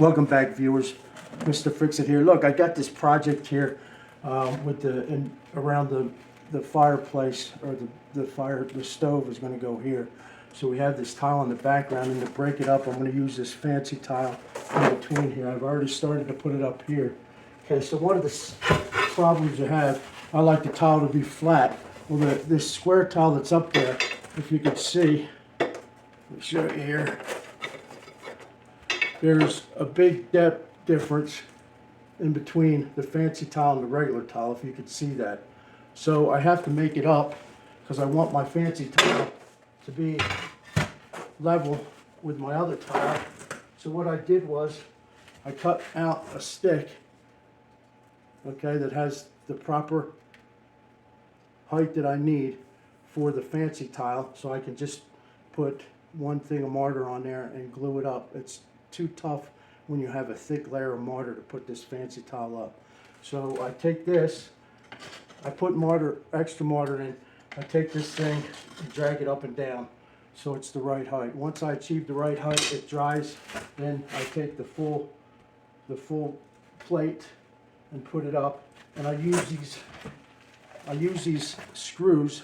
Welcome back, viewers. Mr. Fix-It here. Look, I got this project here with around the fireplace, or the stove is going to go here. So we have this tile in the background, and to break it up, I'm going to use this fancy tile in between here. I've already started to put it up here. Okay, so one of the problems I have, I like the tile to be flat. Well, this square tile that's up there, if you can see, let me show you here. There's a big depth difference in between the fancy tile and the regular tile, if you could see that. So I have to make it up because I want my fancy tile to be level with my other tile. So what I did was I cut out a stick, okay, that has the proper height that I need for the fancy tile, so I can just put one thing of mortar on there and glue it up. It's too tough when you have a thick layer of mortar to put this fancy tile up. So I take this, I put mortar, extra mortar in, I take this thing and drag it up and down so it's the right height. Once I achieve the right height, it dries, then I take the full plate and put it up, and I use these screws,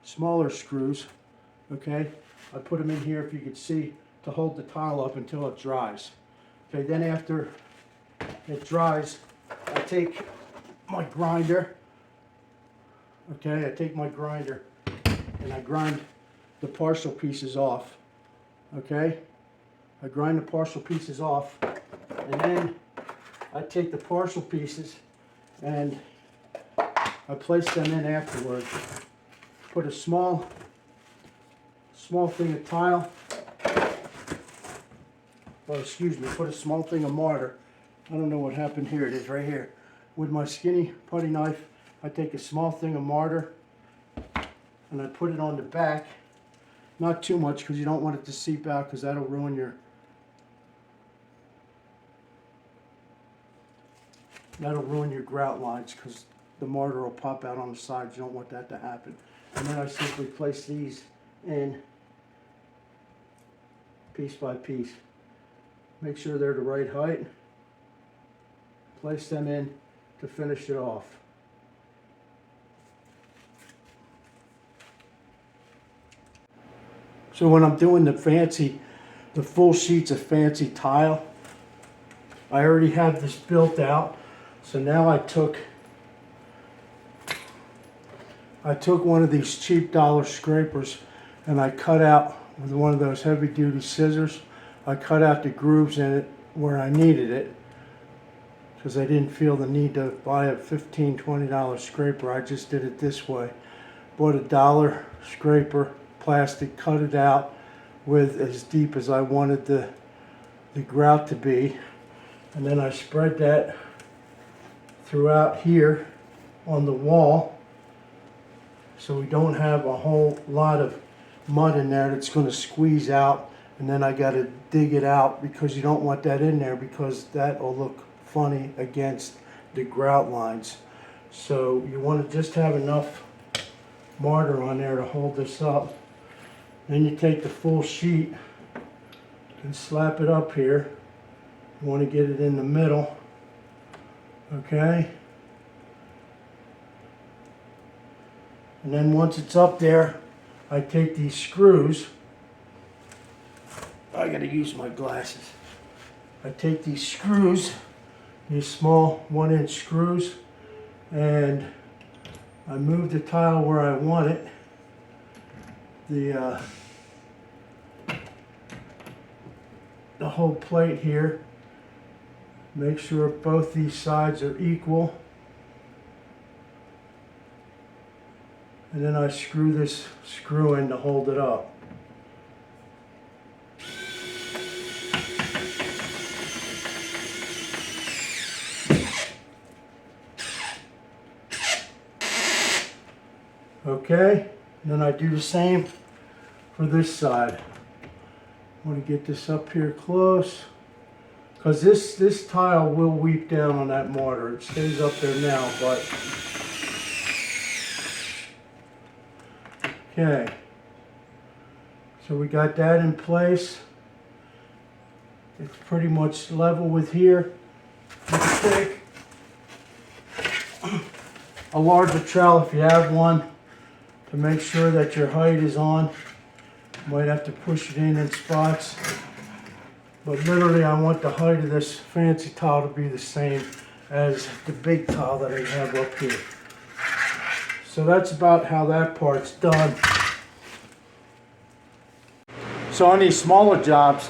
smaller screws, okay? I put them in here, if you can see, to hold the tile up until it dries. Okay, then after it dries, I take my grinder, okay, and I grind the partial pieces off, okay? I grind the partial pieces off, and then I take the partial pieces and I place them in afterwards. Put a small thing of tile, put a small thing of mortar. I don't know what happened here, it is right here. With my skinny putty knife, I take a small thing of mortar and I put it on the back. Not too much because you don't want it to seep out, because that'll ruin your grout lines, because the mortar will pop out on the sides. You don't want that to happen. And then I simply place these in piece by piece. Make sure they're the right height. Place them in to finish it off. So when I'm doing the full sheets of fancy tile, I already have this built out. So now I took one of these cheap dollar scrapers and I cut out with one of those heavy duty scissors. I cut out the grooves in it where I needed it, because I didn't feel the need to buy a $15, $20 scraper. I just did it this way. Bought a dollar scraper, plastic, cut it out with as deep as I wanted the grout to be, and then I spread that throughout here on the wall, so we don't have a whole lot of mud in there that's going to squeeze out, and then I got to dig it out, because you don't want that in there, because that will look funny against the grout lines. So you want to just have enough mortar on there to hold this up. Then you take the full sheet and slap it up here. You want to get it in the middle, okay? And then once it's up there, I take these screws. I gotta use my glasses. I take these screws, these small 1-inch screws, and I move the tile where I want it. The whole plate here. Make sure both these sides are equal. And then I screw this screw in to hold it up. Okay, and then I do the same for this side. I want to get this up here close, because this tile will weep down on that mortar. It stays up there now, but okay. So we got that in place. It's pretty much level with here. You can take a larger trowel if you have one to make sure that your height is on. You might have to push it in spots. But literally I want the height of this fancy tile to be the same as the big tile that I have up here. So that's about how that part's done. So on these smaller jobs,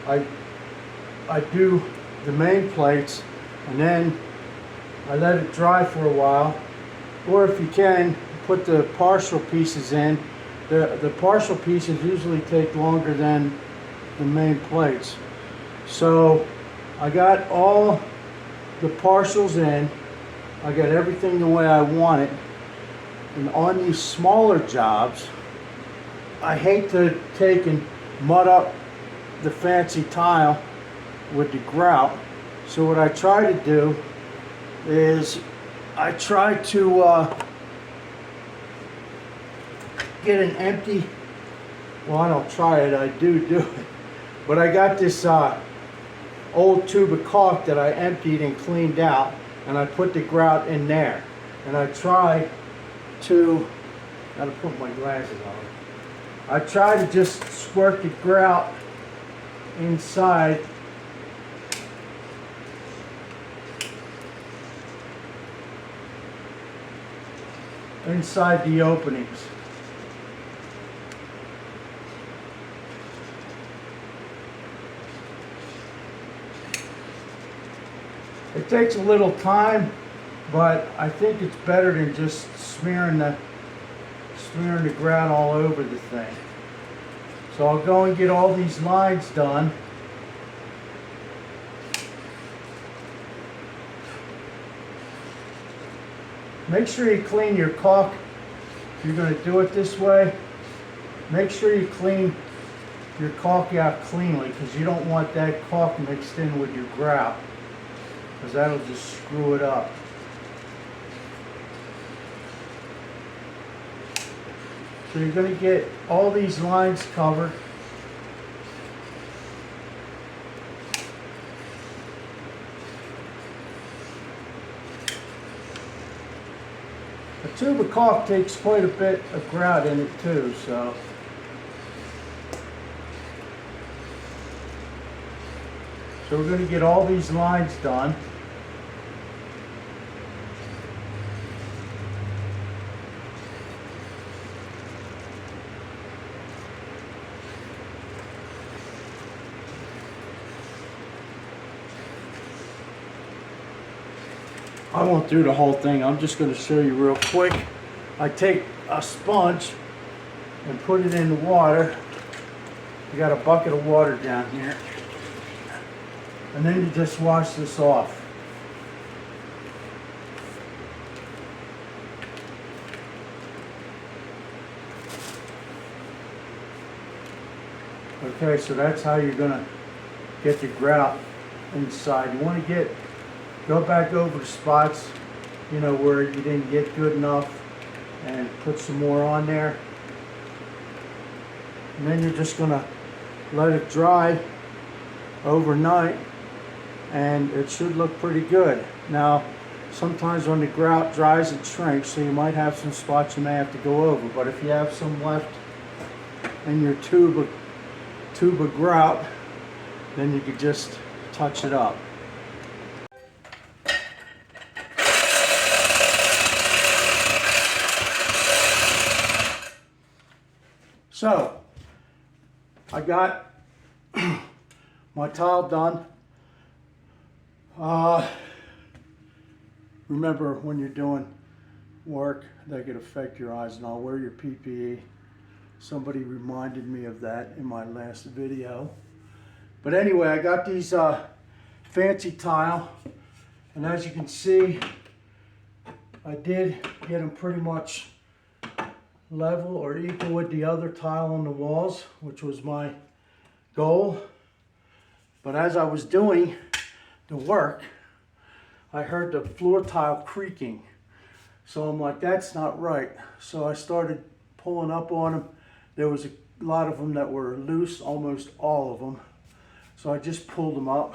I do the main plates and then I let it dry for a while. Or if you can, put the partial pieces in. The partial pieces usually take longer than the main plates. So I got all the partials in. I got everything the way I want it. And on these smaller jobs, I hate to take and mud up the fancy tile with the grout. So what I try to do is I try to get an empty, well, I don't try it, I do it. But I got this old tube of caulk that I emptied and cleaned out, and I put the grout in there. And I try to, gotta put my glasses on. I try to just squirt the grout inside the openings. It takes a little time, but I think it's better than just smearing the grout all over the thing. So I'll go and get all these lines done. Make sure you clean your caulk. If you're going to do it this way, make sure you clean your caulk out cleanly, because you don't want that caulk mixed in with your grout, because that'll just screw it up. So you're going to get all these lines covered. A tube of caulk takes quite a bit of grout in it too, so. So we're going to get all these lines done. I won't do the whole thing. I'm just going to show you real quick. I take a sponge and put it in the water. You got a bucket of water down here. And then you just wash this off. Okay, so that's how you're going to get the grout inside. You want to go back over the spots, you know, where you didn't get good enough, and put some more on there. And then you're just going to let it dry overnight, and it should look pretty good. Now, sometimes when the grout dries, it shrinks, so you might have some spots you may have to go over. But if you have some left in your tube of grout, then you could just touch it up. So, I got my tile done. Remember, when you're doing work that could affect your eyes and all, wear your PPE. Somebody reminded me of that in my last video. But anyway, I got these fancy tile, and as you can see, I did get them pretty much level or equal with the other tile on the walls, which was my goal. But as I was doing the work, I heard the floor tile creaking. So I'm like, that's not right. So I started pulling up on them. There was a lot of them that were loose, almost all of them. So I just pulled them up.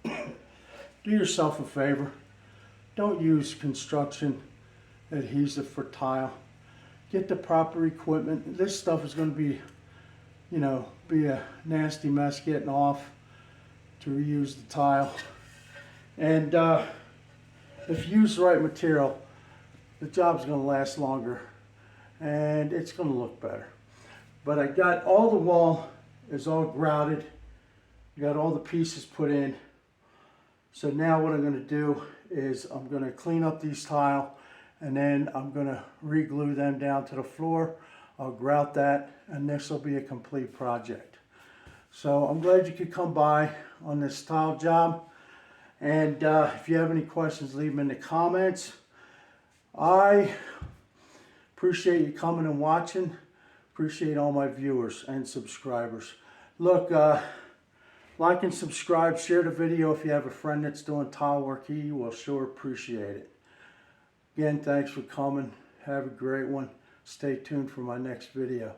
Do yourself a favor. Don't use construction adhesive for tile. Get the proper equipment. This stuff is going to be, you know, be a nasty mess getting off to reuse the tile. And if you use the right material, the job's going to last longer and it's going to look better. But I got all the wall is all grouted. Got all the pieces put in. So now what I'm going to do is I'm going to clean up these tile and then I'm going to re-glue them down to the floor. I'll grout that and this will be a complete project. So I'm glad you could come by on this tile job. And if you have any questions, leave them in the comments. I appreciate you coming and watching. Appreciate all my viewers and subscribers. Look, like and subscribe, share the video if you have a friend that's doing tile work. He will sure appreciate it. Again, thanks for coming. Have a great one. Stay tuned for my next video.